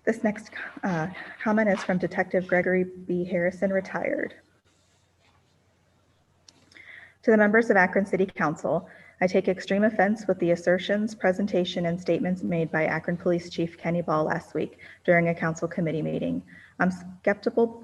This next comment is from Detective Gregory B. Harrison, retired. To the members of Akron City Council, I take extreme offense with the assertions, presentation, and statements made by Akron Police Chief Kenny Ball last week during a council committee meeting. I'm skeptical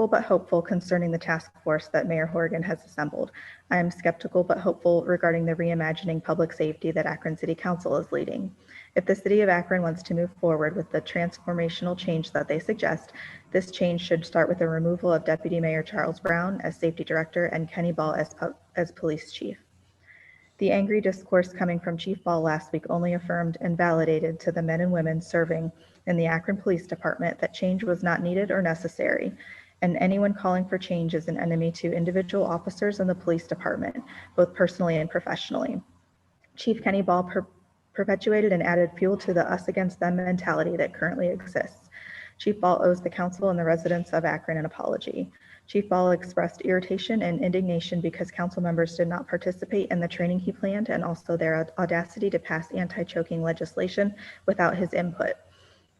but hopeful concerning the task force that Mayor Horgan has assembled. I am skeptical but hopeful regarding the reimagining public safety that Akron City Council is leading. If the city of Akron wants to move forward with the transformational change that they suggest, this change should start with the removal of Deputy Mayor Charles Brown as safety director and Kenny Ball as police chief. The angry discourse coming from Chief Ball last week only affirmed and validated to the men and women serving in the Akron Police Department that change was not needed or necessary, and anyone calling for change is an enemy to individual officers in the police department, both personally and professionally. Chief Kenny Ball perpetuated and added fuel to the us against them mentality that currently exists. Chief Ball owes the council and the residents of Akron an apology. Chief Ball expressed irritation and indignation because council members did not participate in the training he planned, and also their audacity to pass anti-choking legislation without his input.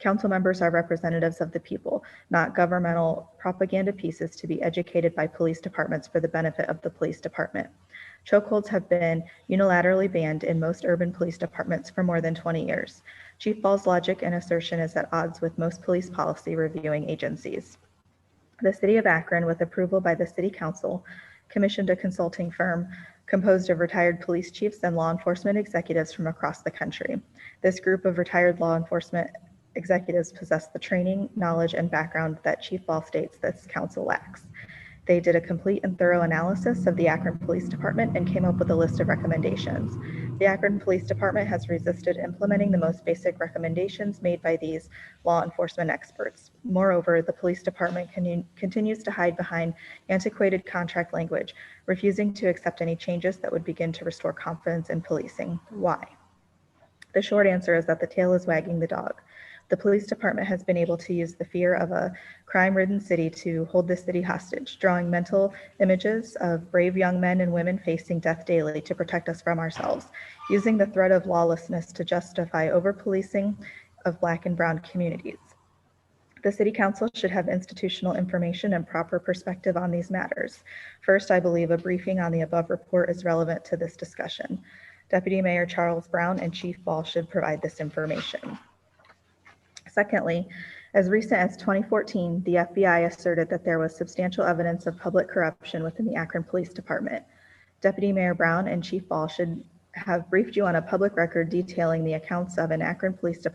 Council members are representatives of the people, not governmental propaganda pieces to be educated by police departments for the benefit of the police department. Chokeholds have been unilaterally banned in most urban police departments for more than 20 years. Chief Ball's logic and assertion is at odds with most police policy reviewing agencies. The City of Akron, with approval by the City Council, commissioned a consulting firm composed of retired police chiefs and law enforcement executives from across the country. This group of retired law enforcement executives possess the training, knowledge, and background that Chief Ball states this council lacks. They did a complete and thorough analysis of the Akron Police Department and came up with a list of recommendations. The Akron Police Department has resisted implementing the most basic recommendations made by these law enforcement experts. Moreover, the police department continues to hide behind antiquated contract language, refusing to accept any changes that would begin to restore confidence in policing. Why? The short answer is that the tail is wagging the dog. The police department has been able to use the fear of a crime-ridden city to hold the city hostage, drawing mental images of brave young men and women facing death daily to protect us from ourselves, using the threat of lawlessness to justify over-policing of Black and Brown communities. The City Council should have institutional information and proper perspective on these matters. First, I believe a briefing on the above report is relevant to this discussion. Deputy Mayor Charles Brown and Chief Ball should provide this information. Secondly, as recent as 2014, the FBI asserted that there was substantial evidence of public corruption within the Akron Police Department. Deputy Mayor Brown and Chief Ball should have briefed you on a public record detailing the accounts of an Akron Police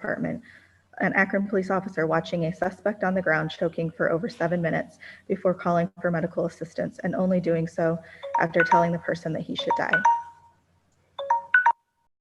officer watching a suspect on the ground choking for over 7 minutes before calling for medical assistance, and only doing so after telling the person that he should die.